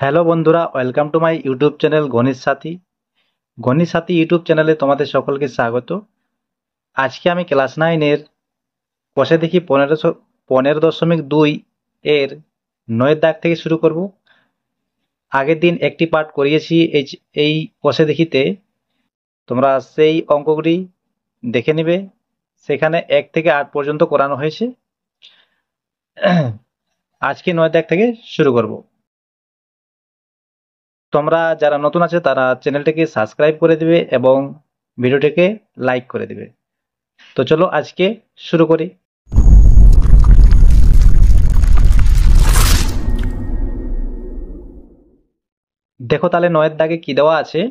Hello বন্ধুরা, welcome to my YouTube channel গণিত সাথী। গণিত সাথী ইউটিউব চ্যানেলে তোমাদের সকলকে স্বাগত। আজকে আমি ক্লাস 9-এর কষে দেখি 15.2 এর 9 দাগ থেকে শুরু করব। আগের দিন একটি পার্ট করিয়েছি এই কষে দেখিতে। তোমরা সেই অঙ্কগুলি দেখে নেবে। সেখানে 1 থেকে 8 পর্যন্ত করানো হয়েছে। আজকে 9 দাগ থেকে শুরু করব। তোমরা যারা নতুন আছে তারা চ্যানেলটিকে সাবস্ক্রাইব করে দিবে এবং ভিডিওটিকে লাইক করে দিবে। তো চলো আজকে শুরু করি। দেখো তাহলে 9 দাগে কি দেওয়া আছে।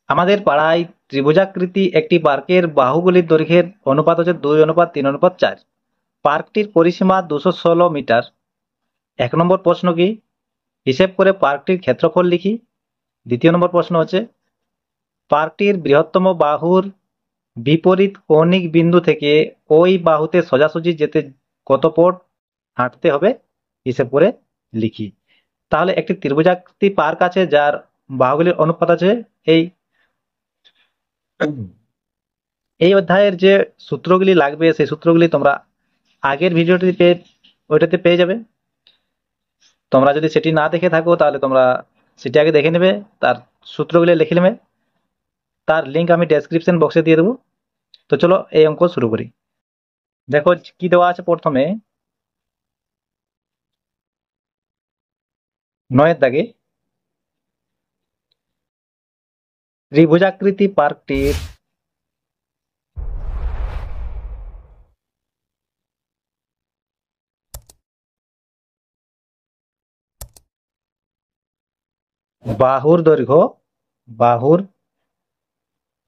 আমাদের পাড়ায় ত্রিভুজাকৃতি একটি পার্কের বাহুগুলির দৈর্ঘ্যের অনুপাত হচ্ছে 2:3:4। পার্কটির পরিসীমা 216 মিটার। 1 নম্বর প্রশ্ন কি? হিসেব করে পার্কটির ক্ষেত্রফল লিখি। দ্বিতীয় নম্বর প্রশ্ন হচ্ছে পার্কটির বৃহত্তম বাহুর বিপরীত কৌণিক বিন্দু থেকে ওই বাহুতে সোজাসুজি যেতে কত পথ হাঁটতে হবে হিসেব করে লিখি। তাহলে একটি ত্রিভুজাকৃতি পার্ক আছে যার বাহুগুলির অনুপাত আছে এই। এই অধ্যায়ের যে সূত্রগুলি লাগবে সেই সূত্রগুলি তোমরা আগের ভিডিওটিতে ওইটাতে পেয়ে যাবে। তোমরা যদি সেটি না দেখে থাকো তাহলে তোমরা সেটি আগে দেখে নেবে, তার সূত্রগুলি লিখে নেবে। তার লিঙ্ক আমি ডেসক্রিপশন বক্সে দিয়ে দেবো। তো চলো এই অঙ্ক শুরু করি। দেখো কি দেওয়া আছে। প্রথমে 9 দাগে ত্রিভুজাকৃতি পার্কটির বাহুর দৈর্ঘ্য বাহুর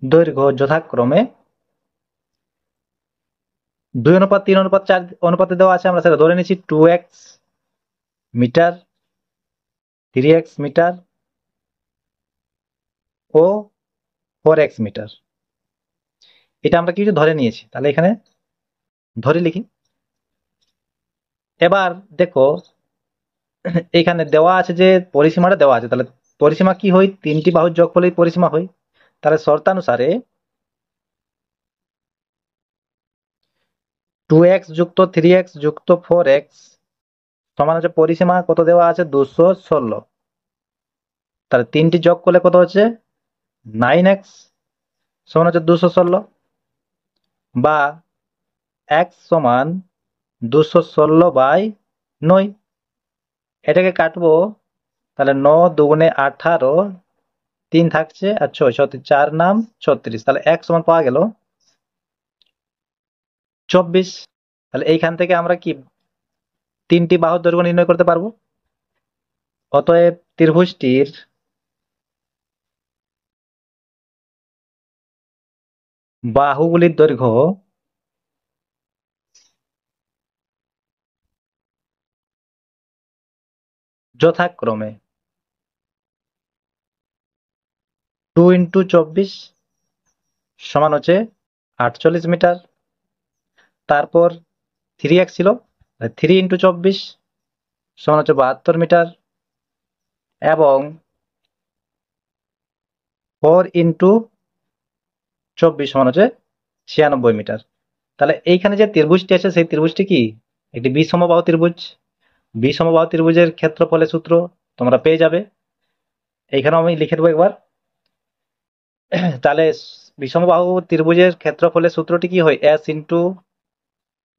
দৈর্ঘ্য যথাক্রমে 2:3:4 অনুপাতে দেওয়া আছে। আমরা সেটা ধরে নিচ্ছি 2x মিটার, 3x মিটার ও 4x মিটার। এটা আমরা কিছু ধরে নিয়েছি, তাহলে এখানে ধরে লিখি। এবার দেখো এখানে দেওয়া আছে যে পরিসীমাটা দেওয়া আছে, তাহলে পরিসীমা কি হয়? 3টি বাহুর যোগফলের পরিসীমা হয়। তাহলে শর্তানুসারে 2x যুক্ত 3x যুক্ত 4x সমান হচ্ছে পরিসীমা কত দেওয়া আছে? 216। তাহলে 3টি যোগ করলে কত হচ্ছে? 9x সমান হচ্ছে 216, বা x সমান 216/9। এটাকে কাটবো, তাহলে 9 2 18, 3 থাকছে আর 6 4 নাম 36। তাহলে x সমান পাওয়া গেল 24। তাহলে এইখান থেকে আমরা কি 3টি বাহুর দৈর্ঘ্য নির্ণয় করতে পারবো। অতএব ত্রিভুজটির বাহুগুলির দৈর্ঘ্য যথাক্রমে 2 × 24 সমান হচ্ছে 48 মিটার। তারপর 3x ছিল, 3 × 24 সমান হচ্ছে 72 মিটার, এবং 4 × 24 সমান হচ্ছে 96 মিটার। তাহলে এইখানে যে ত্রিভুজটি আছে সেই ত্রিভুজটি কি? একটি বিষমবাহু ত্রিভুজ। বিষমবাহু ত্রিভুজের ক্ষেত্রফলের সূত্র তোমরা পেয়ে যাবে। এইখানেও আমি লিখে দেবো একবার। তাহলে বিষমবাহু ত্রিভুজের ক্ষেত্রফলের সূত্রটি কি হয়? s ×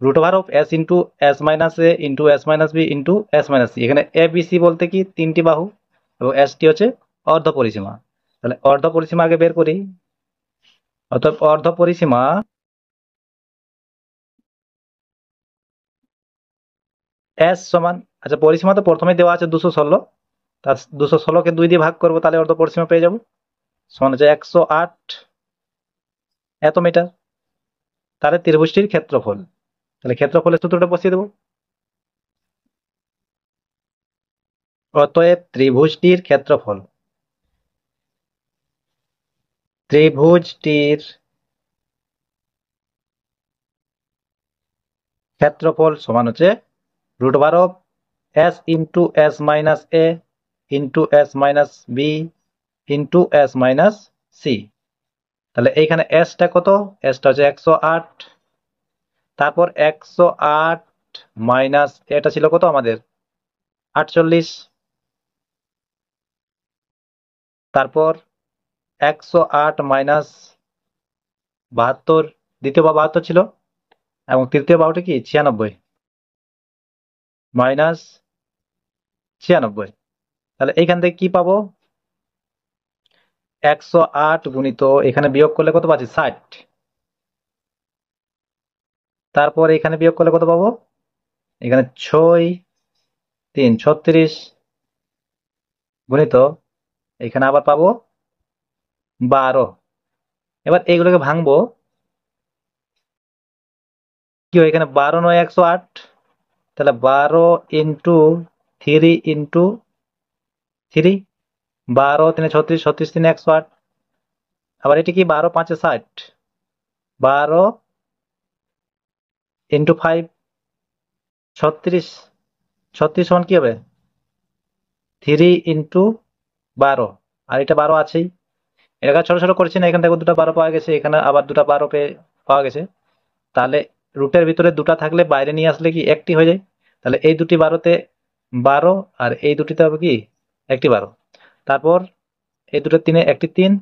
√s × s - a × s - b × s - c। এখানে a b c বলতে কি 3টি বাহু, এবং s টি হচ্ছে অর্ধ পরিসীমা। তাহলে অর্ধ পরিসীমা আগে বের করি। অর্থাৎ অর্ধ পরিসীমা s সমান, আচ্ছা পরিসীমা তো প্রথমে দেওয়া আছে 216, তার 216কে 2 দিয়ে ভাগ করবো, তাহলে অর্ধ পরিসীমা পেয়ে যাবো। সমান হচ্ছে 108 এত মিটার। তাহলে ত্রিভুজটির ক্ষেত্রফল, তাহলে ক্ষেত্রফলের সূত্রটা বসিয়ে দেবো। অতএব ত্রিভুজটির ক্ষেত্রফল সমান হচ্ছে √12 S into S minus A into S minus B into S minus C. তাহলে এইখানে এসটা কত? এসটা হচ্ছে 108। তারপর 108 মাইনাস এটা ছিল কত আমাদের? 48। তারপর 108 মাইনাস 72, দ্বিতীয় বা 72 ছিল, এবং তৃতীয় বাহুটা কি 96 মাইনাস 96। তাহলে এইখান থেকে কি পাবো? 108 গুণিত এখানে বিয়োগ করলে কত পাচ্ছি? 60। তারপর এখানে বিয়োগ করলে কত পাবো? এখানে 6 3 36 গুণিত এখানে আবার পাবো 12। এবার এইগুলোকে ভাঙবো। কি হয়? এখানে 12 9 108, তাহলে 12 ইন্টু 3 ইন্টু 3, 12 3 36, 36 3 108। আবার এটি কি 12 5 60, 12 ইন্টু 5 36, 36 সমান কি হবে? 3 ইন্টু 12, আর এটা 12 আছেই। এটা ছোট ছোট করছি না, এখান থেকে দুটো 12 পাওয়া গেছে, এখানে আবার দুটো 12 পাওয়া গেছে। তাহলে রুটের ভিতরে দুটা থাকলে বাইরে নিয়ে আসলে কি একটি হয়ে যায়। তাহলে এই দুটি 12তে 12, আর এই দুটিতে হবে কি একটি 12। তারপর এই দুটো 3-এ একটি 3,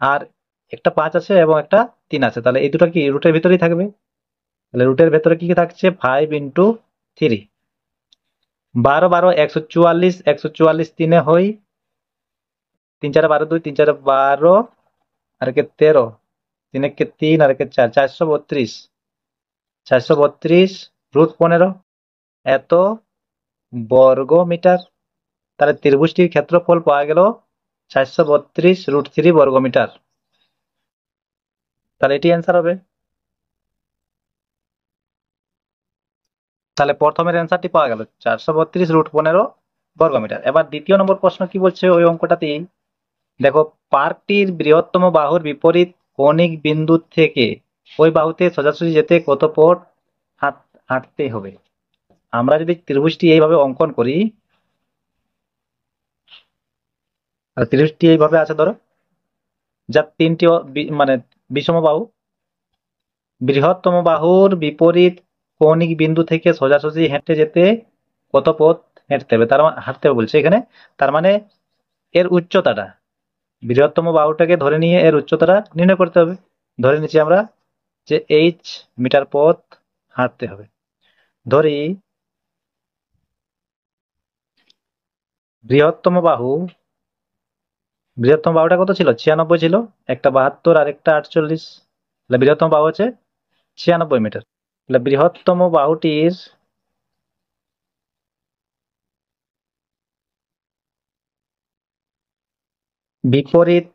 আর একটা 5 আছে এবং একটা 3 আছে, তাহলে এই দুটো কি রুটের ভিতরেই থাকবে। তাহলে রুটের ভেতরে কি থাকছে? 5 ইন্টু 3, 12 12 144, 144 3-এ হয় 3 4 12 2, 3 4 12, আর কে 13, 3 1 3, আর কে 4, 432, 432 রুট 15 এত বর্গ মিটার। তাহলে ত্রিভুজটির ক্ষেত্রফল পাওয়া গেল 432 রুট 3 বর্গ মিটার। তাহলে এটি অ্যান্সার হবে। তাহলে প্রথমের অ্যান্সারটি পাওয়া গেল 432 রুট 15 বর্গ মিটার। এবার দ্বিতীয় নম্বর প্রশ্ন কি বলছে ওই অঙ্কটাতেই দেখো, পার্কটির বৃহত্তম বাহুর বিপরীত কৌণিক বিন্দু থেকে ওই বাহুতে সোজাসুজি যেতে কত পথ হাঁটতে হবে। আমরা যদি ত্রিভুজটি এইভাবে অঙ্কন করি, আর ত্রিভুজটি এইভাবে আছে ধরো, যার তিনটি মানে বিষম বাহু, বৃহত্তম বাহুর বিপরীত কৌণিক বিন্দু থেকে সোজাসুজি হেঁটে যেতে কত পথ হেঁটতে হবে, তার হাঁটতে হবে বলছে এখানে। তার মানে এর উচ্চতাটা, বৃহত্তম বাহুটাকে ধরে নিয়ে এর উচ্চতাটা নির্ণয় করতে হবে। ধরে নিচ্ছি আমরা যে এইচ মিটার পথ হাঁটতে হবে। ধরি বৃহত্তম বাহু, বৃহত্তম বাহুটা কত ছিল? 96 ছিল, একটা 72 আর একটা 48, তাহলে বৃহত্তম বাহু হচ্ছে 96 মিটার। তাহলে বৃহত্তম বাহুটির বিপরীত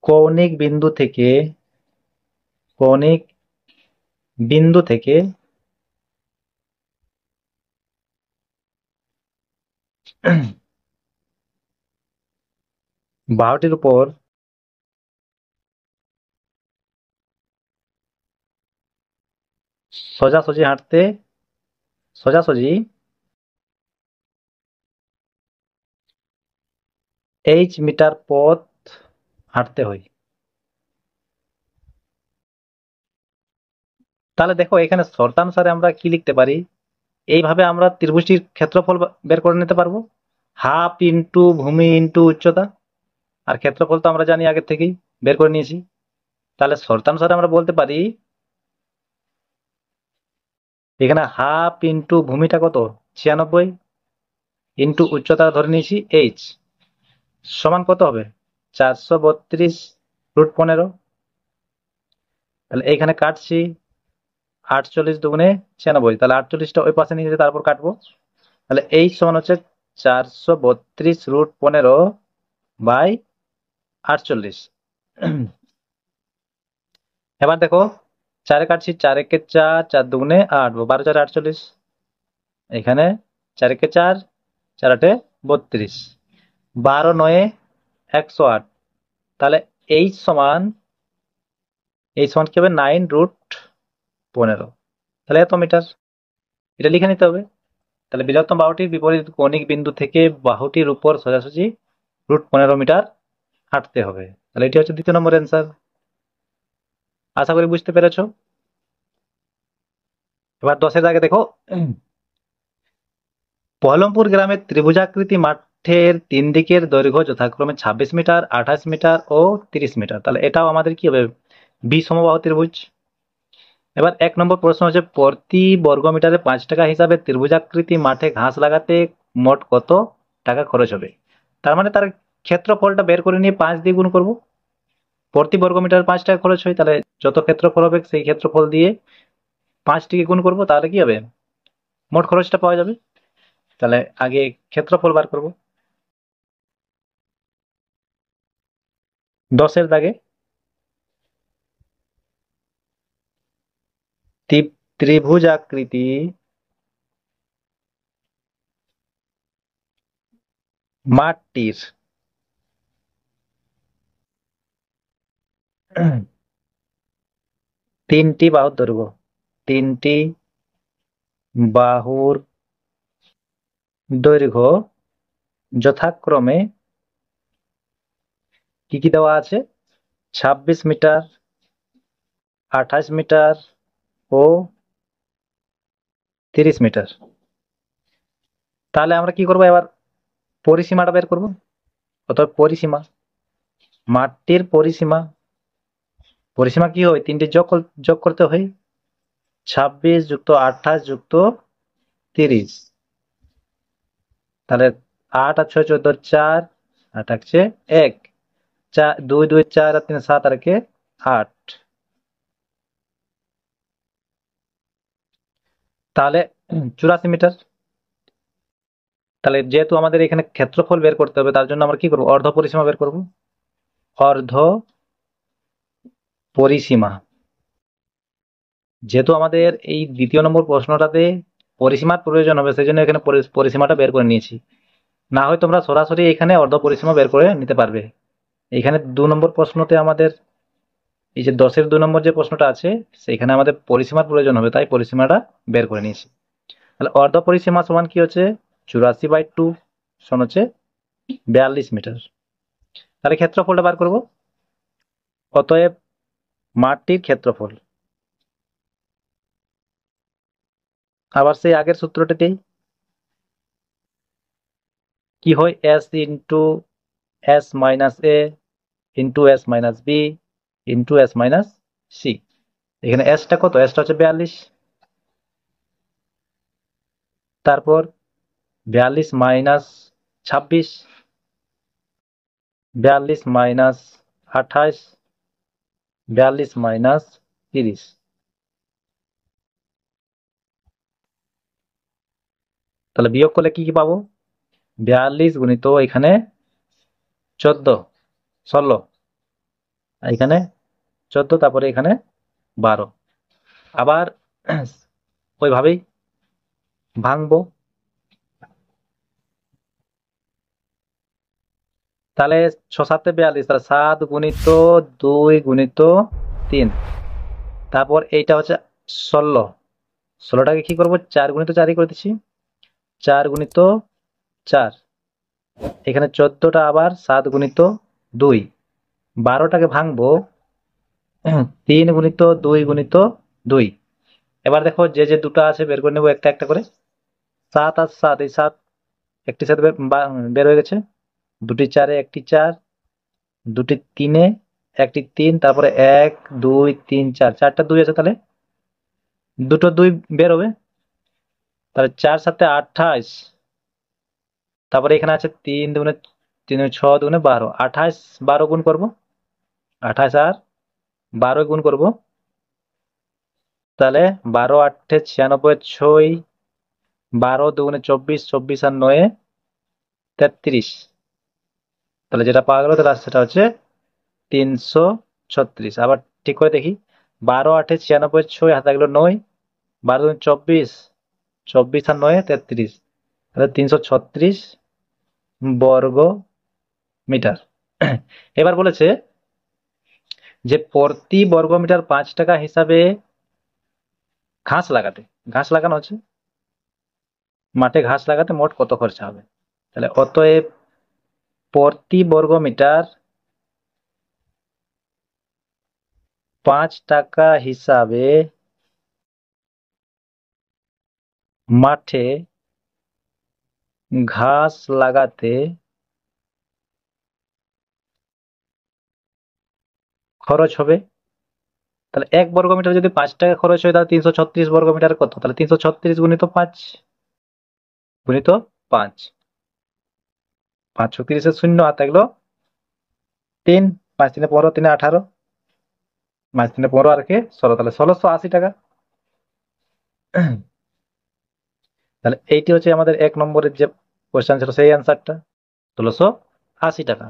কৌণিক বিন্দু থেকে, কৌণিক বিন্দু থেকে বাহুটির উপর সোজাসুজি হাঁটতে, সোজাসুজি এইচ মিটার পথ হাঁটতে হয়। তাহলে দেখো এখানে শর্তানুসারে আমরা কি লিখতে পারি? এইভাবে আমরা ত্রিভুজটির ক্ষেত্রফল বের করে নিতে পারবো, হাফ ইন্টু ভূমি ইন্টু উচ্চতা, আর ক্ষেত্রফল তো আমরা জানি আগের থেকেই বের করে নিয়েছি। তাহলে শর্তানুসারে আমরা বলতে পারি এখানে হাফ ইন্টু ভূমিটা কত? 96 ইন্টু উচ্চতা ধরে নিয়েছি এইচ, সমান কত হবে? 432 রুট 15। তাহলে এইখানে কাটছি 48 দুগুণে 96, তাহলে 48টা ওই পাশে নিয়ে যেতে তারপর কাটবো। তাহলে এইচ সমান হচ্ছে 432 রুট 15 বাই 48। এবার দেখো 4 কাটছি, 4 একে 4, 4 দুগুণে 8, 12 4 48, এখানে 4 একে 4, 4 8 32, 12 9 108। তাহলে এইচ সমান, এই সমান কি হবে? 9 রুট 15, তাহলে এত মিটার। এটা লিখে নিতে হবে। তাহলে বৃহত্তম বাহুটির বিপরীত কৌণিক বিন্দু থেকে বাহুটির উপর সোজাসুজি √15 মিটার হাঁটতে হবে। তাহলে এটি হচ্ছে দ্বিতীয় নম্বর অ্যান্সার। আশা করি বুঝতে পেরেছো। এবার 10-এর দাগে দেখো, পহলমপুর গ্রামের ত্রিভুজাকৃতি মাঠের 3 দিকের দৈর্ঘ্য যথাক্রমে 26 মিটার, 28 মিটার ও 30 মিটার। তাহলে এটাও আমাদের কি হবে, বিষমবাহু ত্রিভুজ। এবার 1 নম্বর প্রশ্ন হচ্ছে, প্রতি বর্গ মিটারে 5 টাকা হিসাবে ত্রিভুজাকৃতি মাঠে ঘাস লাগাতে মোট কত টাকা খরচ হবে। তার মানে তার ক্ষেত্রফলটা বের করে নিয়ে 5 দিয়ে গুণ করব। প্রতি বর্গ মিটার 5 টাকা খরচ হয়, তাহলে যত ক্ষেত্রফল হবে সেই ক্ষেত্রফল দিয়ে 5 টিকে গুণ করব, তাহলে কি হবে, মোট খরচটা পাওয়া যাবে। তাহলে আগে ক্ষেত্রফল বার করব। 10-এর দাগে, ত্রিভুজাকৃতি মাঠটির 3টি বাহুর দৈর্ঘ্য, 3টি বাহুর দৈর্ঘ্য যথাক্রমে কি কি দেওয়া আছে, 26 মিটার, 28 মিটার ও 30 মিটার। তাহলে আমরা কি করব, এবার পরিসীমাটা বের করব। অর্থাৎ পরিসীমা, মাঠটির পরিসীমা, পরিসীমা কি হয়, 3টি যোগ করতে হয়, 26 যুক্ত 28 যুক্ত 30। তাহলে 8 আর 6 14, 4, 8 থাকছে 1, 2 2 4 আর 3 7 আর 8। তাহলে 84 মিটার। তাহলে যেহেতু আমাদের এখানে ক্ষেত্রফল বের করতে হবে, তার জন্য আমরা কি করব, অর্ধ পরিসীমা বের করব। অর্ধ পরিসীমা, যেহেতু আমাদের এই দ্বিতীয় নম্বর প্রশ্নটাতে পরিসীমার প্রয়োজন হবে, সেই জন্য এখানে পরিসীমাটা বের করে নিয়েছি। না হয় তোমরা সরাসরি এখানে অর্ধ পরিসীমা বের করে নিতে পারবে। এখানে 2 নম্বর প্রশ্নতে আমাদের এই যে 10-এর 2 নম্বর যে প্রশ্নটা আছে, সেখানে আমাদের পরিসীমার প্রয়োজন হবে, তাই পরিসীমাটা বের করে নিয়েছি। তাহলে অর্ধ পরিসীমা সমান কি হচ্ছে, 84/2 সমান হচ্ছে 42 মিটার। তাহলে ক্ষেত্রফলটা বার করব। অতএব মাঠটির ক্ষেত্রফল, আবার সেই আগের সূত্রটাতেই কি হয়, s into s minus a into s minus b into s minus c। এখানে এসটা কত, এসটা হচ্ছে 42, তারপর 42 মাইনাস 26, 42 মাইনাস 28, 42 মাইনাস 30। তাহলে বিয়োগ করলে কি কি পাবো, 42 গুণিত এখানে 14, 16, এখানে 14, তারপরে এখানে 12। আবার ওইভাবেই ভাঙবো। তাহলে 6 7 42, তাহলে 7 গুণিত 2 গুণিত 3, তারপর এইটা হচ্ছে 16, 16টাকে কি করবো, 4 গুণিত 4ই করে দিচ্ছি, 4 গুণিত 4, এখানে 14টা আবার 7 গুণিত 2, 12টাকে ভাঙবো 3 গুণিত 2 গুণিত 2। এবার দেখো যে যে দুটো আছে বের করে নেবো একটা একটা করে। 7 আর 7, এই 7 একটি সাথে বের হয়ে গেছে, দুটি 4-এ একটি 4, দুটি 3-এ একটি 3, তারপরে 1 2 3 4, 4টা 2 আছে, তাহলে দুটো 2 বের হবে। তাহলে 4 7 28, তারপরে এখানে আছে 3 দুগুণে 3 6 দুগুণে 12, 28 12 গুণ করব, 28 আর 12 গুণ করব, তাহলে 12 8 96, 6, 12 দুগুণে 24, 24 আর 9 33। তাহলে যেটা পাওয়া গেল, তাহলে সেটা হচ্ছে 336। আবার ঠিক করে দেখি, 12 8 96, 6 হাতে গেল 9, 12 দুগুণে 24, 24 আর 9 33, তাহলে 336 বর্গ মিটার। এবার বলেছে যে প্রতি বর্গ মিটার 5 টাকা হিসাবে ঘাস লাগাতে, ঘাস লাগানো হচ্ছে, মাঠে ঘাস লাগাতে মোট কত খরচা হবে? তাহলে অতএব প্রতি বর্গ মিটার 5 টাকা হিসাবে মাঠে ঘাস লাগাতে খরচ হবে। তাহলে 1 বর্গ মিটার যদি 5 টাকা খরচ হয় তাহলে 336 বর্গ মিটার কত? তাহলে 336 গুণিত 5 গুণিত 5, 5 × 30 শূন্য, আর থাকলো 3, 5 3 15, 3 18, 5 3 15 আর কে 16, তাহলে 1680 টাকা। তাহলে এইটি হচ্ছে আমাদের 1 নম্বরের যে কোশ্চেন ছিল সেই অ্যান্সারটা 1680 টাকা।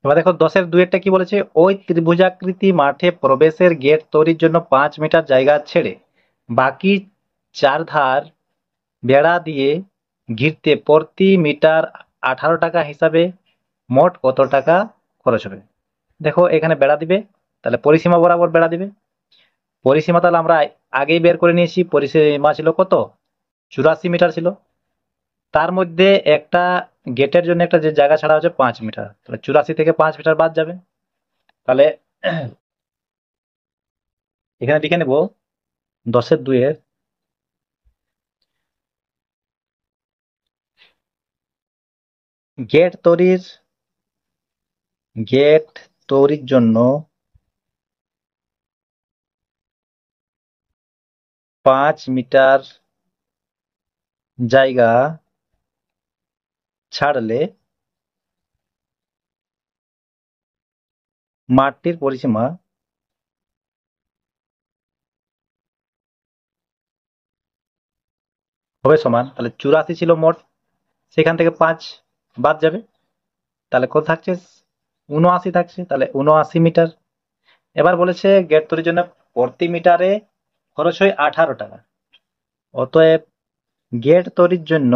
এবার দেখো 10-এর 2-এরটা কি বলেছে? ওই ত্রিভুজাকৃতি মাঠে প্রবেশের গেট তৈরির জন্য 5 মিটার জায়গা ছেড়ে বাকি 4 ধার বেড়া দিয়ে ঘিরতে প্রতি মিটার 18 টাকা হিসাবে মোট কত টাকা খরচ হবে? দেখো এখানে বেড়া দিবে, তাহলে পরিসীমা বরাবর বেড়া দিবে। পরিসীমা তাহলে আমরা আগেই বের করে নিয়েছি, পরিসীমা ছিল কত? 84 মিটার ছিল। তার মধ্যে একটা গেটের জন্য একটা যে জায়গা ছাড়া হচ্ছে 5 মিটার, তাহলে 84 থেকে 5 মিটার বাদ যাবে। তাহলে এখানে লিখে নেব 10-এর 2-এর গেট তৈরির জন্য 5 মিটার জায়গা ছাড়লে মাঠটির পরিসীমা হবে সমান, তাহলে 84 ছিল মোট, সেখান থেকে 5 বাদ যাবে, তাহলে কত থাকছে? 79 থাকছে, তাহলে 79 মিটার। এবার বলেছে গেট তৈরির জন্য প্রতি মিটারে খরচ হয় 18 টাকা। অতএব গেট তৈরির জন্য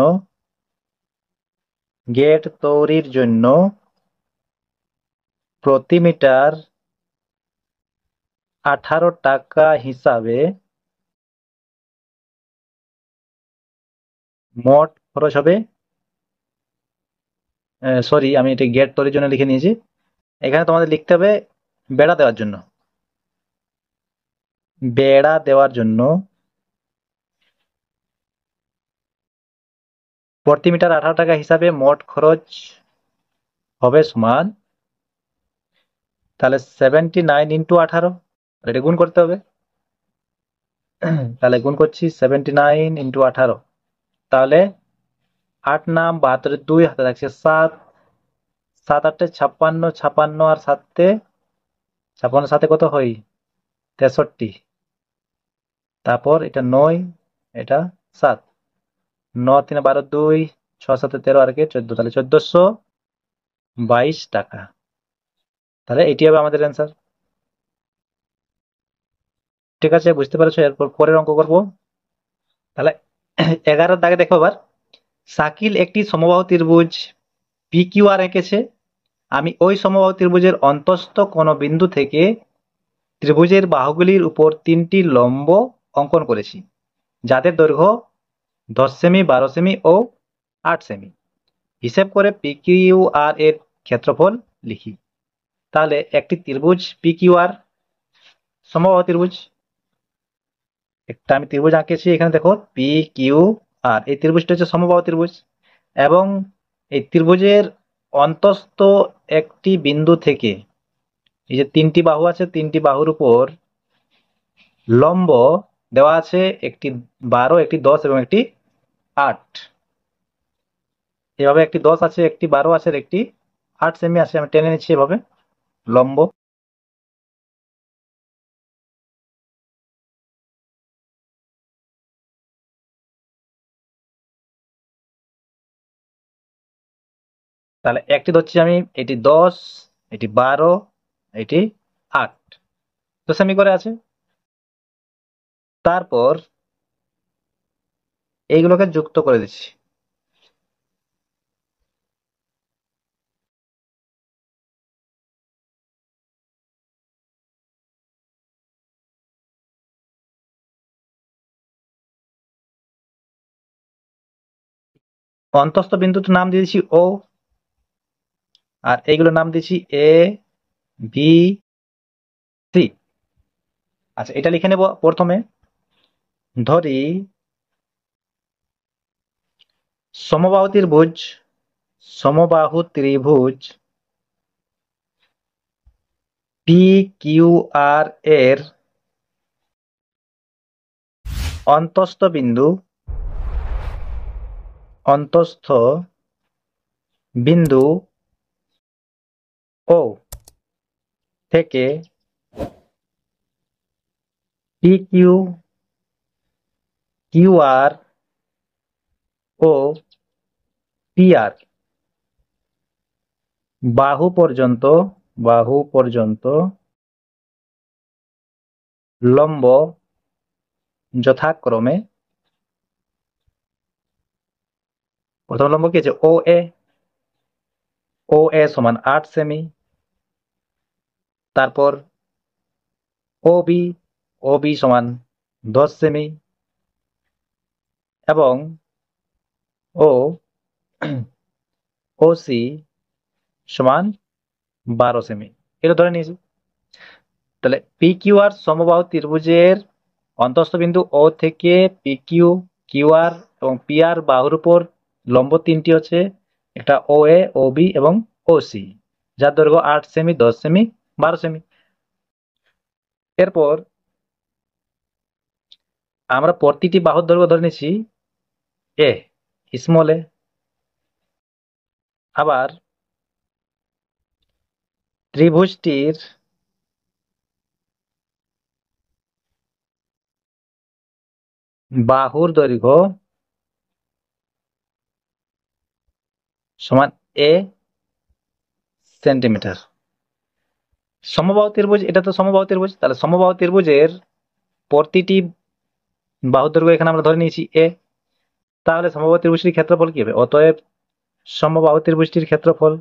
প্রতি মিটার 18 টাকা হিসাবে মোট খরচ হবে, সরি আমি এটা গেট তৈরির জন্য লিখে নিয়েছি, এখানে তোমাদের লিখতে হবে বেড়া দেওয়ার জন্য প্রতি মিটার 18 টাকা হিসাবে মোট খরচ হবে সমান, তাহলে 79 ইন্টু 18, এটা গুণ করতে হবে। তাহলে গুণ করছি 79 ইন্টু 18, তাহলে 8 নাম 72, 2 হাতে থাকছে 7, 7 8 56, 56 আর 7 56 সাথে কত হয়? 63, তারপর এটা 9, এটা 7, 9 3 12, 2 6 7 13 আর কে 14, তাহলে 1422 টাকা। তাহলে এটি হবে আমাদের অ্যান্সার। ঠিক আছে, বুঝতে পারছো? এরপর পরের অঙ্ক করবো। তাহলে 11 দাগে দেখো এবার, শাকিল একটি সমবাহু ত্রিভুজ PQR এঁকেছে। আমি ওই সমবাহু ত্রিভুজের অন্তঃস্থ কোন বিন্দু থেকে ত্রিভুজের বাহুগুলির উপর 3টি লম্ব অঙ্কন করেছি, যাদের দৈর্ঘ্য 10 সেমি, 12 সেমি ও 8 সেমি। হিসেব করে PQR এর ক্ষেত্রফল লিখি। তাহলে একটি ত্রিভুজ PQR সমবাহু ত্রিভুজ, একটা আমি ত্রিভুজ আঁকেছি, এখানে দেখো PQR, এই ত্রিভুজটা হচ্ছে সমবাহু ত্রিভুজ, এবং এই ত্রিভুজের অন্তঃস্থ একটি বিন্দু থেকে এই যে 3টি বাহু আছে, 3টি বাহুর উপর লম্ব দেওয়া আছে, একটি 12, একটি 10 এবং একটি 8। এভাবে একটি 10 আছে, একটি 12 আছে, একটি 8 সেমি আছে, আমি টেনে নিচ্ছি এভাবে লম্ব। তাহলে একটি ধরছি আমি, এটি 10, এটি 12, এটি 8, 2 সেমি করে আছে। তারপর এইগুলোকে যুক্ত করে দিচ্ছি। অন্তস্থ বিন্দুটার নাম দিয়েছি ও, আর এইগুলোর নাম দিয়েছি এ, বি, সি। আচ্ছা, এটা লিখে নেব। প্রথমে ধরি সমবাহু ত্রিভুজ, সমবাহু ত্রিভুজ পি কিউ আর এর অন্তস্থ বিন্দু, অন্তস্থ বিন্দু ও থেকে P Q, Q R O P R বাহু পর্যন্ত, বাহু পর্যন্ত লম্ব যথাক্রমে, প্রথম লম্ব কি আছে ও এ, ও এ সমান 8 সেমি, তারপর ও বি, ও বি সমান 10 সেমি, এবং ও ও সি সমান 12 সেমি। এটা ধরে নিয়েছি। তাহলে পি কিউ আর সমবাহু ত্রিভুজের অন্তঃস্থ বিন্দু ও থেকে পি কিউ, কিউ আর এবং পি আর বাহুর উপর লম্ব তিনটি হচ্ছে, একটা ও এ, ও বি এবং ও সি, যার দৈর্ঘ্য 8 সেমি, 10 সেমি, 12 সেমি। এরপর আমরা প্রতিটি বাহুর দৈর্ঘ্য ধরে নিচ্ছি এ, স্মল এ। আবার ত্রিভুজটির বাহুর দৈর্ঘ্য সমান এ সেন্টিমিটার। সমবাহু ত্রিভুজ, এটা তো সমবাহু ত্রিভুজ, তাহলে সমবাহু ত্রিভুজের প্রতিটি বাহুর দৈর্ঘ্য এখানে আমরা ধরে নিয়েছি এ। তাহলে সমবাহু ত্রিভুজটির ক্ষেত্রফল কি হবে? অতএব সমবাহু ত্রিভুজটির ক্ষেত্রফল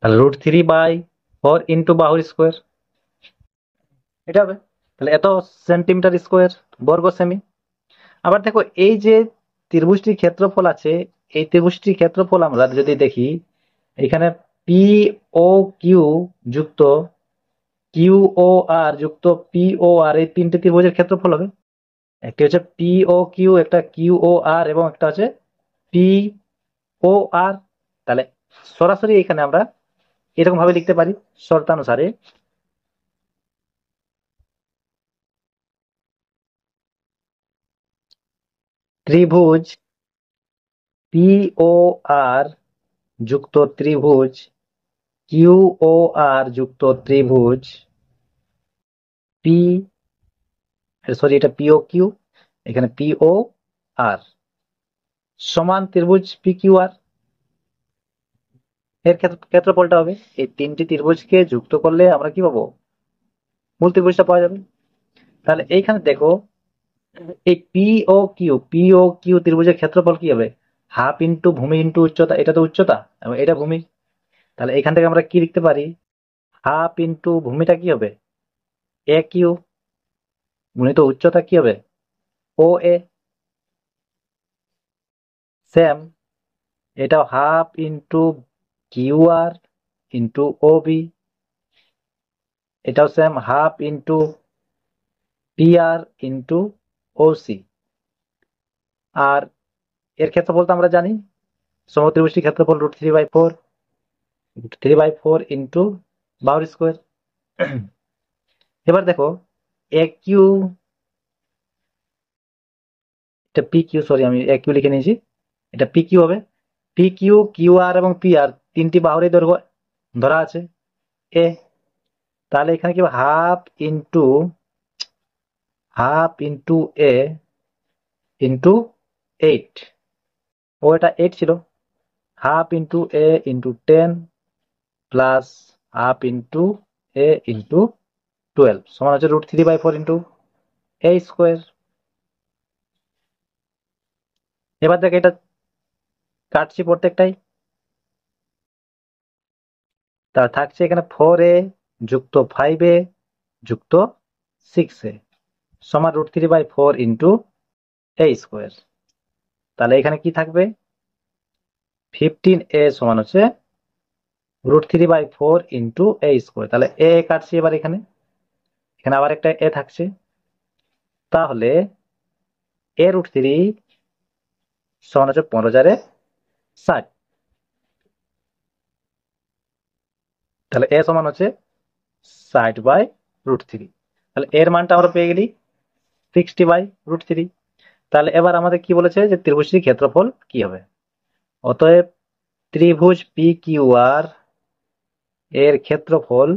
তাহলে √3/4 ইন্টু বাহুর স্কোয়ার, এটা হবে। তাহলে এত সেন্টিমিটার স্কোয়ার, বর্গ সেমি। আবার দেখো, এই যে ত্রিভুজটির ক্ষেত্রফল আছে, এই ত্রিভুজটির ক্ষেত্রফল আমরা যদি দেখি, এখানে পি ও কিউ যুক্ত কিউ ও আর যুক্ত পি ও আর, এই তিনটে ত্রিভুজের ক্ষেত্রফল হবে। একটি হচ্ছে পি ও কিউ, একটা কিউ ও আর, এবং একটা হচ্ছে পি ও আর। তাহলে সরাসরি এখানে আমরা এরকম ভাবে লিখতে পারি শর্তানুসারে, ত্রিভুজ পি ও আর যুক্ত ত্রিভুজ কিউ ও আর যুক্ত ত্রিভুজ পি, সরি এটা পি ও কিউ, এখানে পি ও আর সমান ত্রিভুজ পি কিউ আর। এর ক্ষেত্রফলটা হবে, এই তিনটি ত্রিভুজকে যুক্ত করলে আমরা কি পাবো? মূল ত্রিভুজটা পাওয়া যাবে। তাহলে এইখানে দেখো, এই পি ও কিউ ত্রিভুজের ক্ষেত্রফল কি হবে? হাফ ইন্টু ভূমি ইন্টু উচ্চতা, এটা তো উচ্চতা এবং এটা ভূমি। তাহলে এখান থেকে আমরা কি লিখতে পারি? হাফ ইন্টু ভূমিটা কি হবে? এ কিউ, গুণিত উচ্চতা কি হবে? ও এ। সেম, এটাও half into Q R into ও বি, এটাও same half into P R into ও সি। আর এর ক্ষেত্রফল তো আমরা জানি, সমত্রিভুজটির ক্ষেত্রফল √3/4, √3/4 ইন্টু বাহুর স্কোয়ার। এবার দেখো এ কিউ, এটা পি কিউ, সরি আমি এ কিউ লিখে নিয়েছি, এটা পি কিউ হবে। পি কিউ, কিউ আর এবং পি আর তিনটি বাহুরই দৈর্ঘ্য ধরা আছে এ। তাহলে এখানে কি হাফ ইন্টু এ ইন্টু 8, ও এটা 8 ছিল, হাফ ইন্টু এ ইন্টু 10 প্লাস হাফ ইন্টু এ ইন্টু 12 সমান হচ্ছে √3/4 ইন্টু এ স্কোয়ার। এবার দেখ, এটা কাটছি প্রত্যেকটাই, তা থাকছে এখানে 4a যুক্ত 5a যুক্ত 6a সমান √3/4 ইন্টু a স্কোয়ার। তাহলে এখানে কি থাকবে? 15a সমান হচ্ছে √3/4 ইন্টু a স্কোয়ার। তাহলে a কাটছি এবার, এখানে এখানে আবার একটা a থাকছে। তাহলে a√3 সমান হচ্ছে 15,060। তাহলে a সমান হচ্ছে 60/√3। তাহলে এর মানটা আমরা পেয়ে গেলি 60/√3। তাহলে এবার আমাদের কি বলেছে যে ত্রিভুজটির ক্ষেত্রফল কি হবে। অতএব ত্রিভুজ পি কিউ আর এর ক্ষেত্রফল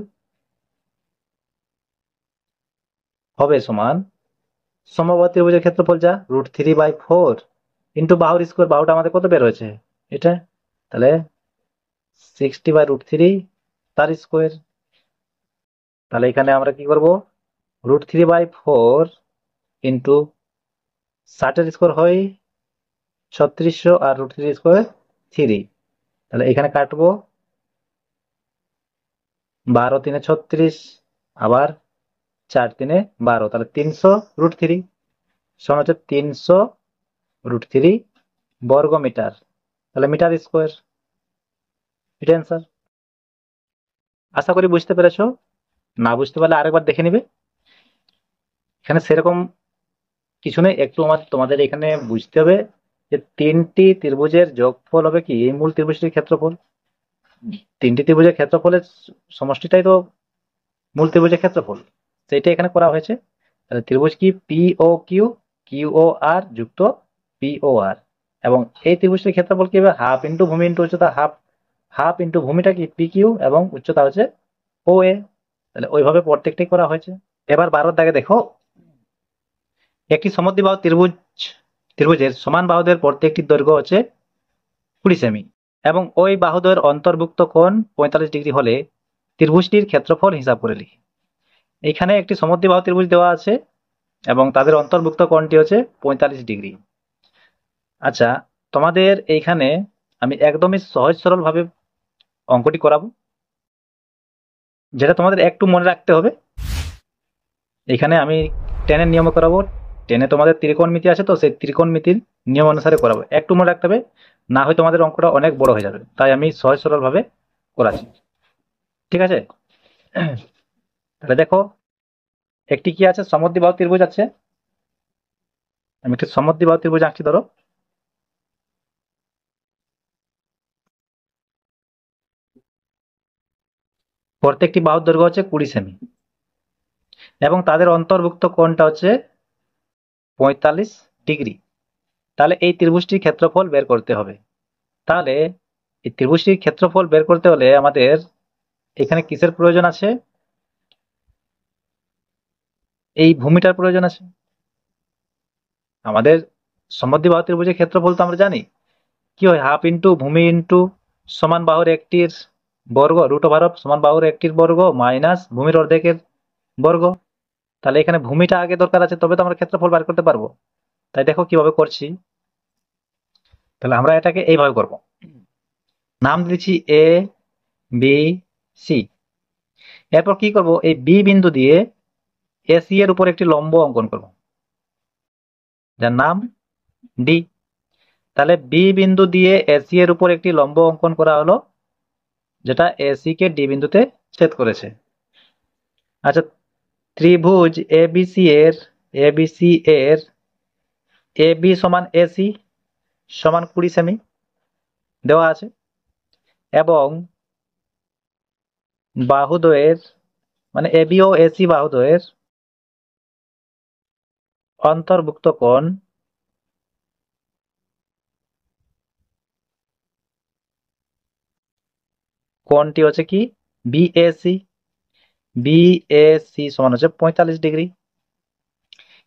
হবে সমান সমবাহু ত্রিভুজের ক্ষেত্রফল যা √3/4 ইন্টু বাহুর স্কোয়ার। বাহুটা আমাদের কত বের হয়েছে এটা, তাহলে 60/√3 তার স্কোয়ার। তাহলে এখানে আমরা কি করব, √3/4 ইন্টু 60 স্কোয়ার হয় 3600 আর √3 স্কোয়ার 3। তাহলে এখানে কাটবো 12 × 3 = 36, আবার 4 × 3 = 12, তাহলে 300√3 সমান হচ্ছে 300√3 বর্গ মিটার। তাহলে মিটার স্কোয়ার, এটা অ্যান্সার। আশা করি বুঝতে পেরেছো। না বুঝতে পারলে আরেকবার দেখে নিবে। এখানে সেরকম কিছু নেই, একটু তোমাদের এখানে বুঝতে হবে যে তিনটি ত্রিভুজের যোগফল হবে কি এই মূল ত্রিভুজটির ক্ষেত্রফল। তিনটি ত্রিভুজের ক্ষেত্রফলের সমষ্টিটাই তো মূল ত্রিভুজের ক্ষেত্রফল, সেইটা এখানে করা হয়েছে। তাহলে ত্রিভুজ কি পি ও কিউ, কিউ ও আর যুক্ত পি ও আর, এবং এই ত্রিভুজটির ক্ষেত্রফল কি হবে হাফ ইন্টু ভূমি ইন্টু উচ্চতা, হাফ হাফ ইন্টু ভূমিটা কি পি কিউ এবং উচ্চতা হচ্ছে ও এ। তাহলে ওইভাবে প্রত্যেকটাই করা হয়েছে। এবার 12 দাগে দেখো, একটি সমদ্বিবাহু ত্রিভুজের সমান বাহুদের প্রত্যেকটির দৈর্ঘ্য হচ্ছে 20 সেমি এবং ওই বাহুদ্বয়ের অন্তর্ভুক্ত কোণ 45 ডিগ্রি হলে ত্রিভুজটির ক্ষেত্রফল হিসাব করে লিখি। এখানে একটি সমদ্বিবাহু ত্রিভুজ দেওয়া আছে এবং তাদের অন্তর্ভুক্ত কোণটি হচ্ছে 45 ডিগ্রি। আচ্ছা, তোমাদের এইখানে আমি একদমই সহজ সরল ভাবে অঙ্কটি করাবো, যেটা তোমাদের একটু মনে রাখতে হবে। এখানে আমি টেনের নিয়মে করাবো। টেনে তোমাদের ত্রিকোণমিতি আছে, তো সেই ত্রিকোণমিতির নিয়ম অনুসারে করাবো। একটু মনে রাখতে হবে, না হয় তোমাদের অঙ্কটা অনেক বড় হয়ে যাবে। তাই আমি সহজ সরল ভাবে করাচ্ছি, ঠিক আছে? তাহলে দেখো, একটি কি আছে, সমদ্বিবাহু ত্রিভুজ আছে। আমি একটি সমদ্বিবাহু ত্রিভুজ আঁকছি। ধরো প্রত্যেকটি বাহুর দৈর্ঘ্য হচ্ছে 20 সেমি এবং তাদের অন্তর্ভুক্ত কোণটা হচ্ছে 45 ডিগ্রি। তাহলে এই ত্রিভুজটির ক্ষেত্রফল বের করতে হবে। তাহলে এই ত্রিভুজটির ক্ষেত্রফল বের করতে হলে আমাদের এখানে কিসের প্রয়োজন আছে, এই ভূমিটার প্রয়োজন আছে। আমাদের সমদ্বিবাহু ত্রিভুজের ক্ষেত্রফল তো আমরা জানি কি হয়, হাফ ইন্টু ভূমি ইন্টু সমান বাহুর একটির বর্গ, √ওভার সমান বাহুর একটির বর্গ মাইনাস ভূমির অর্ধেকের বর্গ। তাহলে এখানে ভূমিটা আগে দরকার আছে, তবে তো আমরা ক্ষেত্রফল বার করতে পারবো। তাই দেখো কিভাবে করছি। তাহলে আমরা এটাকে এইভাবে করব, নাম দিচ্ছি এ বি সি। এরপর কি করব, এই বি বিন্দু দিয়ে এসি এর উপর একটি লম্ব অঙ্কন করব, যার নাম ডি। তাহলে বি বিন্দু দিয়ে এসি এর উপর একটি লম্ব অঙ্কন করা হলো, যেটা এসি কে ডি বিন্দুতে ছেদ করেছে। আচ্ছা, ত্রিভুজ এবিসি এর এবি সমান এসি সমান 20 সেমি দেওয়া আছে এবং বাহুদ্বয়ের মানে এবি ও এসি বাহুদ্বয়ের অন্তর্ভুক্ত কোণটি হচ্ছে কি বিএসি। বিএসি সমান হচ্ছে 45 ডিগ্রি।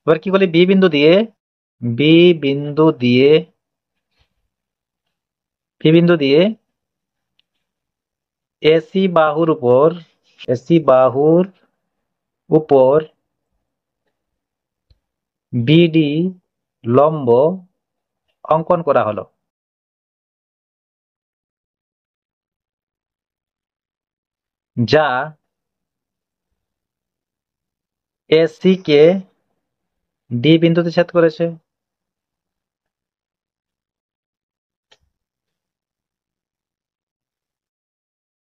এবার কি বলি, বি বিন্দু দিয়ে এসি বাহুর উপর বিডি লম্ব অঙ্কন করা হলো, যা এসি কে ডি বিন্দুতে ছেদ করেছে।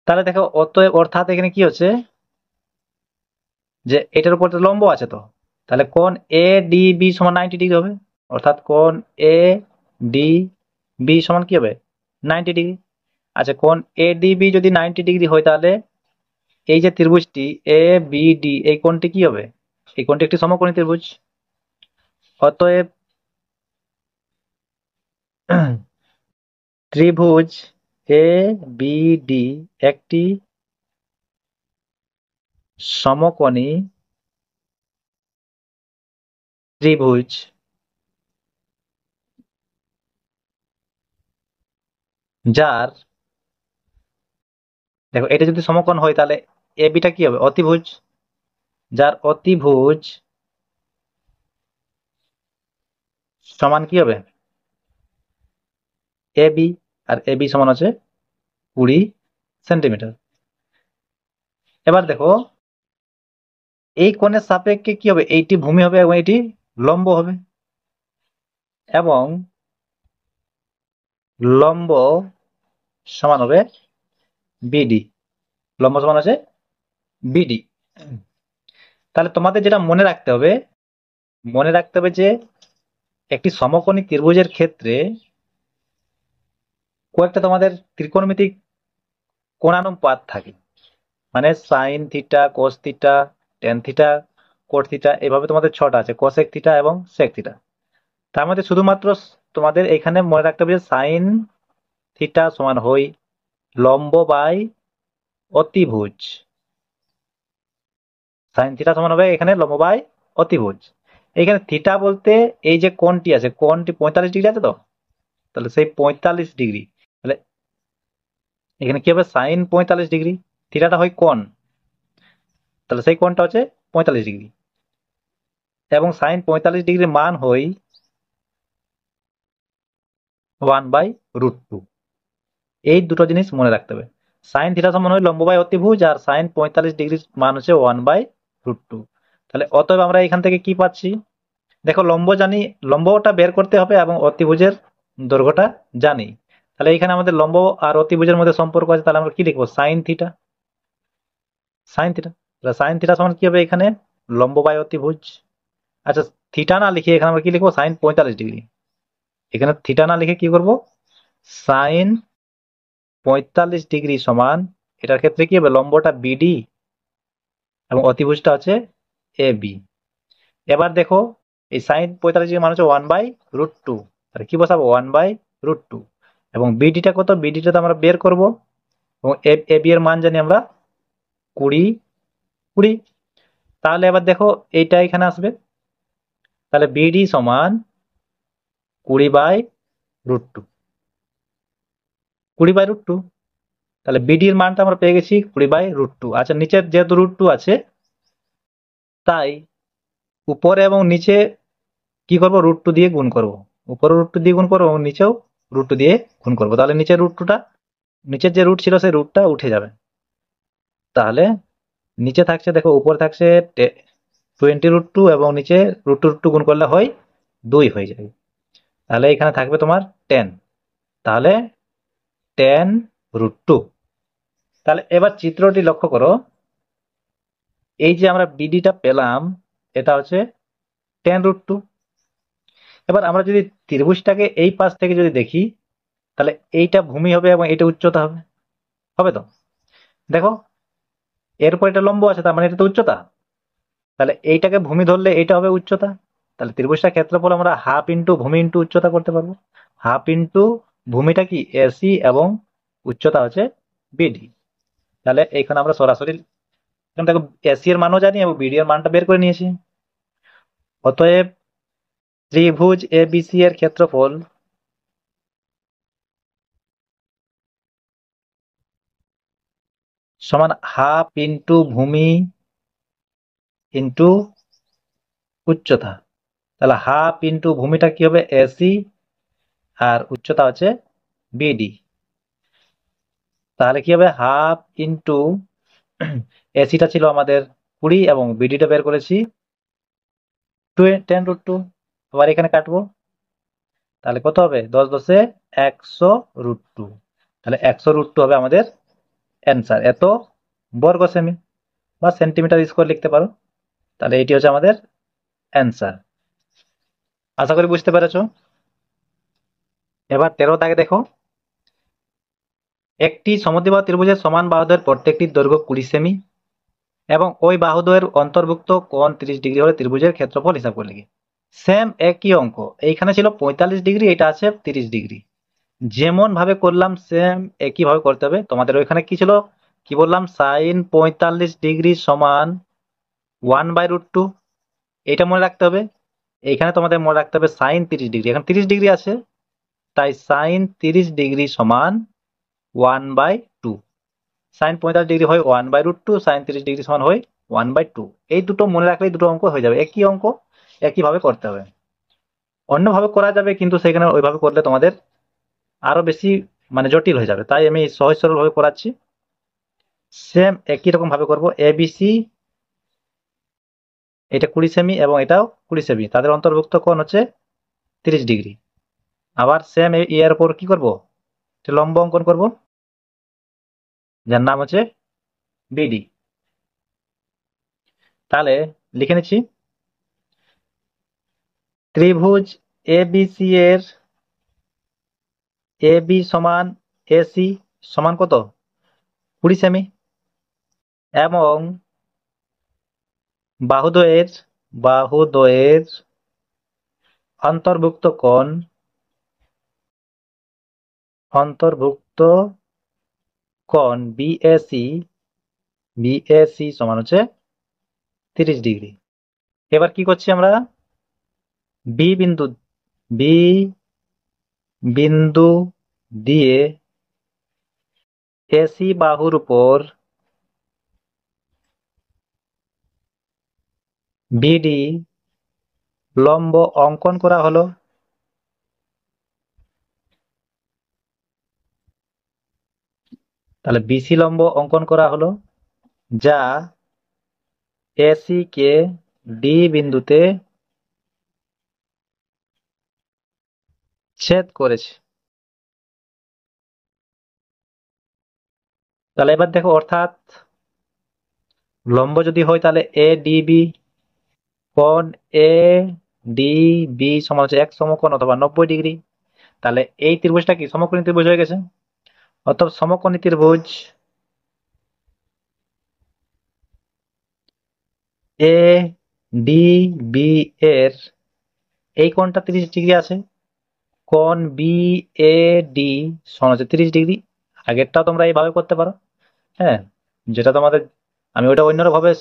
তাহলে দেখো অতএব অর্থাৎ এখানে কি হচ্ছে যে এটার উপর তো লম্ব আছে, তো তাহলে কোণ এ ডি বি সমান 90 ডিগ্রি হবে। অর্থাৎ কোণ এ ডি বি সমান কি হবে 90 ডিগ্রি। আচ্ছা, কোণ এ ডি বি যদি 90 ডিগ্রি হয়, তাহলে এই যে ত্রিভুজটি এ বি ডি, এই কোণটি কি হবে? এই কোণটি একটি সমকোণী ত্রিভুজ। অতএব ত্রিভুজ এ বি ডি একটি সমকোণী ত্রিভুজ যার, দেখো এটা যদি সমকোণ হয় তাহলে এ বিটা কি হবে? অতিভুজ। যার অতিভুজ সমান কি হবে? A B. R A B সমান হচ্ছে 20 সেন্টিমিটার। এবার দেখো এই কোণের সাপেক্ষে কি হবে? এইটি ভূমি হবে এবং এটি লম্ব হবে, এবং লম্ব সমান হবে বিডি। লম্ব সমান আছে বিডি। তাহলে তোমাদের যেটা মনে রাখতে হবে যে একটি সমকোণী ত্রিভুজের ক্ষেত্রে কয়েকটা তোমাদের ত্রিকোণমিতিক কোণানুপাত থাকে। মানে sine theta, cos theta, tan theta, coat theta, এভাবে তোমাদের 6টা আছে, কোসেক থিটা এবং সেক থিটা। তার মধ্যে শুধুমাত্র তোমাদের এখানে মনে রাখতে হবে যে সাইন থিটা সমান হয় লম্ব বাই অতিভুজ। সাইন থিটা সমান হবে এখানে লম্ব বাই অতিভুজ। এইখানে থিটা বলতে এই যে কোণটি আছে, কোণটি 45 ডিগ্রি আছে, তো তাহলে সেই 45 ডিগ্রি, তাহলে এখানে কি হবে? সাইন 45 ডিগ্রি, থিটাটা হয় কোণ, তাহলে সেই কোণটা হচ্ছে 45 ডিগ্রি, এবং সাইন 45 ডিগ্রির মান হয় 1/√2। এই দুটো জিনিস মনে রাখতে হবে। সাইন থিটা সমান হয় লম্ব বাই অতিভুজ, আর সাইন 45 ডিগ্রির মান হচ্ছে 1/√2। তাহলে অতএব আমরা এখান থেকে কি পাচ্ছি? দেখো লম্ব জানি, লম্বটা বের করতে হবে, এবং অতিভুজের দৈর্ঘ্যটা জানি। তাহলে এখানে আমাদের লম্ব আর অতিভুজের মধ্যে সম্পর্ক আছে, তাহলে আমরা কি লিখবো? Sine theta. সাইন থিটা, তাহলে সাইন থিটা সমান কি হবে এখানে? লম্ব বাই অতিভুজ। আচ্ছা, থিটা না লিখে এখানে আমরা কি লিখবো? Sign 45 degree. এখানে থিটা না লিখে কি করব? সাইন 45 ডিগ্রি সমান, এটার ক্ষেত্রে কি হবে? লম্বটা বিডি এবং অতিভুজটা হচ্ছে এ বি। এবার দেখো এই সাইন 45 ডিগ্রি মান হচ্ছে 1/√2, তাহলে কি বসাবো? 1/√2। এবং বিডিটা কত? বিডিটা তো আমরা বের করব, এবং এ বি এর মান জানি আমরা 20। তাহলে এবার দেখো এইটা এখানে আসবে, তাহলে বিডি সমান 20/√2। 20/√2, তাহলে বিডি এর মানটা আমরা পেয়ে গেছি 20/√2। আচ্ছা, নিচের যেহেতু √2 আছে, তাই উপরে এবং নিচে কি করব? √2 দিয়ে গুণ করব। উপরে √2 দিয়ে গুণ করবো এবং নিচেও √2 দিয়ে গুণ করব। তাহলে নিচের √2টা, নিচের যে রুট ছিল সেই রুটটা উঠে যাবে। তাহলে নিচে থাকছে, দেখো উপরে থাকছে 20√2, এবং নিচে √2 গুণ করলে হয় 2 হয়ে যায়। তাহলে এখানে থাকবে তোমার 10। তাহলে 10√2। তাহলে এবার চিত্রটি লক্ষ্য করো, এই যে আমরা বিডিটা পেলাম, এটা হচ্ছে 10√2। এবার আমরা যদি ত্রিভুজটাকে এই পাশ থেকে যদি দেখি, তাহলে এইটা ভূমি হবে এবং এটা উচ্চতা হবে, হবে তো? দেখো এরপর এটা লম্ব আছে, তার মানে এটা তো উচ্চতা। তাহলে এইটাকে ভূমি ধরলে এটা হবে উচ্চতা। তাহলে ত্রিভুজটার ক্ষেত্রফল আমরা হাফ ইন্টু ভূমি ইন্টু উচ্চতা করতে পারবো। হাফ ইন্টু ভূমিটা কি এসি, এবং উচ্চতা হচ্ছে বিডি। তাহলে এইখানে আমরা সরাসরি দেখো এসি এর মানও জানি এবং বিডি এর মানটা বের করে নিয়েছি। অতএব ত্রিভুজ এবিসি এর ক্ষেত্রফল সমান হাফ ইন্টু ভূমি ইন্টু উচ্চতা। তাহলে হাফ ইন্টু ভূমিটা কি হবে? এসি, আর উচ্চতা হচ্ছে বিডি। তাহলে কি হবে? হাফ ইন্টু এসিটা ছিল আমাদের 20 এবং বিডিটা বের করেছি 10√2। আবার এখানে কাটবো, তাহলে কত হবে? 10 10 100√2। তাহলে 100√2 হবে আমাদের অ্যান্সার। এত বর্গ সেমি বা সেন্টিমিটার স্কোয়ার লিখতে পারো। তাহলে এটি হচ্ছে আমাদের অ্যান্সার। আশা করি বুঝতে পেরেছো। এবার 13 দাগে দেখো, একটি সমদ্বিবাহু ত্রিভুজের সমান বাহুদ্বয়ের প্রত্যেকটির দৈর্ঘ্য 20 সেমি এবং ওই বাহুদ্বয়ের অন্তর্ভুক্ত কোণ 30 ডিগ্রি হলে ত্রিভুজের ক্ষেত্রফল হিসাব করে লিখি। সেম একই অঙ্ক, এইখানে ছিল 45 ডিগ্রি, এটা আছে 30 ডিগ্রি। যেমন ভাবে করলাম সেম একই ভাবে করতে হবে। তোমাদের ওইখানে কি ছিল, কি বললাম, সাইন 45 ডিগ্রি সমান 1/√2, এটা মনে রাখতে হবে। এইখানে তোমাদের মনে রাখতে হবে সাইন 30 ডিগ্রি, এখন 30 ডিগ্রি আছে, তাই সাইন 30 ডিগ্রি সমান 1/2। সাইন 45 ডিগ্রি হয় 1/√2, সাইন 30 ডিগ্রি সমান হয় 1/2। এই দুটো মনে রাখলেই দুটো অঙ্ক হয়ে যাবে। একই অঙ্ক, একইভাবে করতে হবে। অন্যভাবে করা যাবে, কিন্তু সেখানে ওইভাবে করলে তোমাদের আরো বেশি মানে জটিল হয়ে যাবে, তাই আমি সহজ সরল ভাবে করাচ্ছি। সেম একই রকম ভাবে করবো। এবিসি, এটা 20 সেমি এবং এটাও 20 সেমি, তাদের অন্তর্ভুক্ত কোণ হচ্ছে 30 ডিগ্রি। আবার সেম এর উপর কি করব, লম্ব অঙ্কন করব, যার নাম হচ্ছে বিডি। তাহলে লিখে নিচ্ছি, ত্রিভুজ এবিসি এর এবি সমান এসি সমান কত, 20 সেমি, এবং বাহুদ্বয়ের বাহুদ্বয়ের অন্তর্ভুক্ত কোণ বিএসি সমান হচ্ছে 30 ডিগ্রি। এবার কি করছি আমরা, বি বিন্দু বি বিন্দু দিয়ে এসি বাহুর উপর বিডি লম্ব অঙ্কন করা হলো। তাহলে বিসি লম্ব অঙ্কন করা হলো, যা এসি কে ডি বিন্দুতে ছেদ করেছে। তাহলে এবার দেখো, অর্থাৎ লম্ব যদি হয় তাহলে এ ডিবি, কোণ এ ডিবি সমান হচ্ছে এক সমকোণ অথবা 90 ডিগ্রি। তাহলে এই ত্রিভুজটা কি সমকোণী ত্রিভুজ হয়ে গেছে। অর্থাৎ সমকোণী ত্রিভুজ এ ডিবি এর এই কোণটা 30 ডিগ্রি আছে, কোণ বি এ ডি সমান হচ্ছে 30 ডিগ্রি। আগেরটাও তোমরা এইভাবে করতে পারো, হ্যাঁ, যেটা তোমাদের, আমি ওটা অন্য ভাবে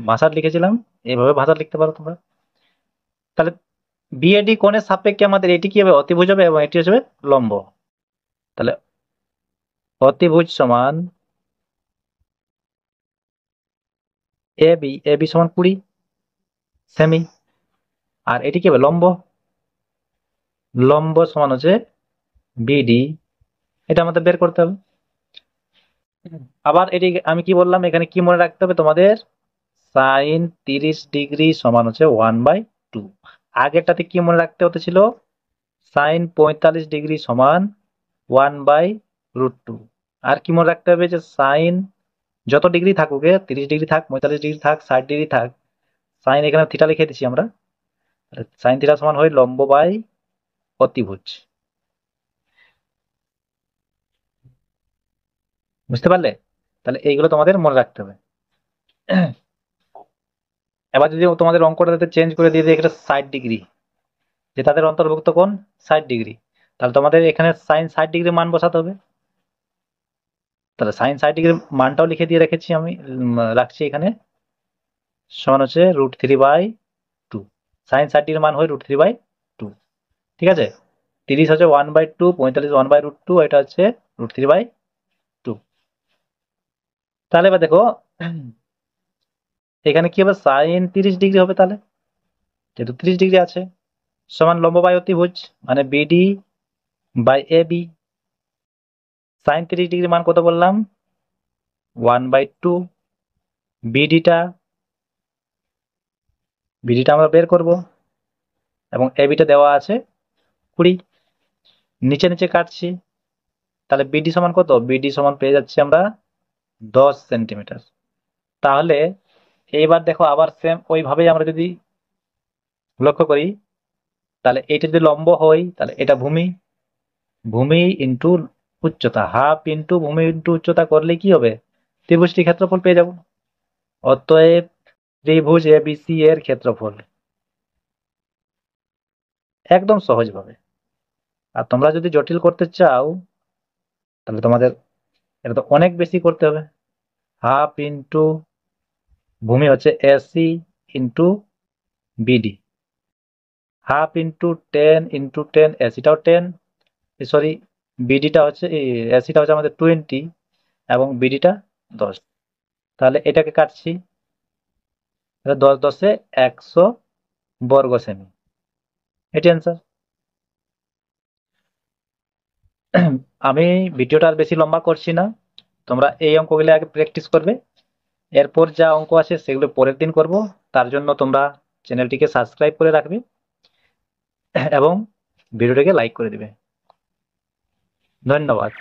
ভাষা লিখেছিলাম, এইভাবে ভাষা লিখতে পারো তোমরা। তাহলে বিএডি কোণের সাপেক্ষে আমাদের এটি কি হবে, অতিভুজ হবে এবং এটি হবে লম্ব। তাহলে অতিভুজ সমান এবি সমান 20 সেমি, আর এটি কি হবে, লম্ব। লম্ব সমান হচ্ছে বিডি, এটা আমাদের বের করতে হবে। আবার এটি আমি কি বললাম, এখানে কি মনে রাখতে হবে তোমাদের, সাইন 30 ডিগ্রি সমান হচ্ছে 1/2। আগেরটাতে কি মনে রাখতে হতে ছিল, সাইন 45 ডিগ্রি সমান 1/√2। আর কি মনে রাখতে হবে, যে সাইন যত ডিগ্রি থাকুক, 30 ডিগ্রি থাক, 45 ডিগ্রি থাক, 60 ডিগ্রি থাক, সাইন এখানে থিটা লিখে দিচ্ছি আমরা, সাইন থিটা সমান হয় লম্ব বাই অতিভুজ। বুঝতে পারলে? তাহলে এইগুলো তোমাদের মনে রাখতে হবে। এবার যদি তোমাদের অঙ্কটা চেঞ্জ করে দিয়ে দিই, এটা 60 ডিগ্রি, যে তাদের অন্তর্ভুক্ত কোণ 60 ডিগ্রি, তাহলে তোমাদের এখানে সাইন 60 ডিগ্রি মান বসাতে হবে। তাহলে সাইন 60 ডিগ্রি মানটাও লিখে দিয়ে রেখেছি আমি, রাখছি এখানে, সমান হচ্ছে √3/2। সাইন 60 ডিগ্রি মান হয় √3/2। ঠিক আছে, 30 হচ্ছে 1/2, 45 1/√2, এটা হচ্ছে √3/2। তাহলে এবার দেখো, এখানে কি হবে, সাইন 30 ডিগ্রি হবে, তাহলে যেহেতু 30 ডিগ্রি আছে, সমান লম্ব বাই অতিভুজ মানে BD by AB. Sine 30 degree মান কত বললাম, 1/2। বিডিটা বিডিটা আমরা বের করব এবং এবিটা দেওয়া আছে 20, নিচে নিচে কাটছি, তাহলে বিডি সমান কত? বিডি সমান পেয়ে যাচ্ছি আমরা 10 সেন্টিমিটার। তাহলে এইবার দেখো আবার সেম ওইভাবেই আমরা যদি লক্ষ্য করি, তাহলে এটা যদি লম্ব হয় তাহলে এটা ভূমি, ভূমি ইন্টু উচ্চতা, হাফ ইন্টু ভূমি ইন্টু উচ্চতা করলে কি হবে? ত্রিভুজটির ক্ষেত্রফল পেয়ে যাব। অতএব ত্রিভুজ এবিসি এর ক্ষেত্রফল, একদম সহজভাবে। আর তোমরা যদি জটিল করতে চাও তাহলে তোমাদের এটা তো অনেক বেশি করতে হবে। হাফ ইন্টু ভূমি হচ্ছে AC into BD, half into 10 into 10, এসিটাও 10, সরি বিডিটা হচ্ছে এসিটা হচ্ছে আমাদের 20 এবং বিডিটা 10। তাহলে এটাকে কাটছি, 10 10 100 বর্গ সেমি, এটি অ্যান্সার। আমি ভিডিওটা আর বেশি লম্বা করছি না, তোমরা এই অঙ্কগুলো আগে প্র্যাকটিস করবে, এরপর যা অঙ্ক আছে সেগুলো পরের দিন করব। তার জন্য তোমরা চ্যানেলটিকে সাবস্ক্রাইব করে রাখবে এবং ভিডিওটিকে লাইক করে দিবে। ধন্যবাদ।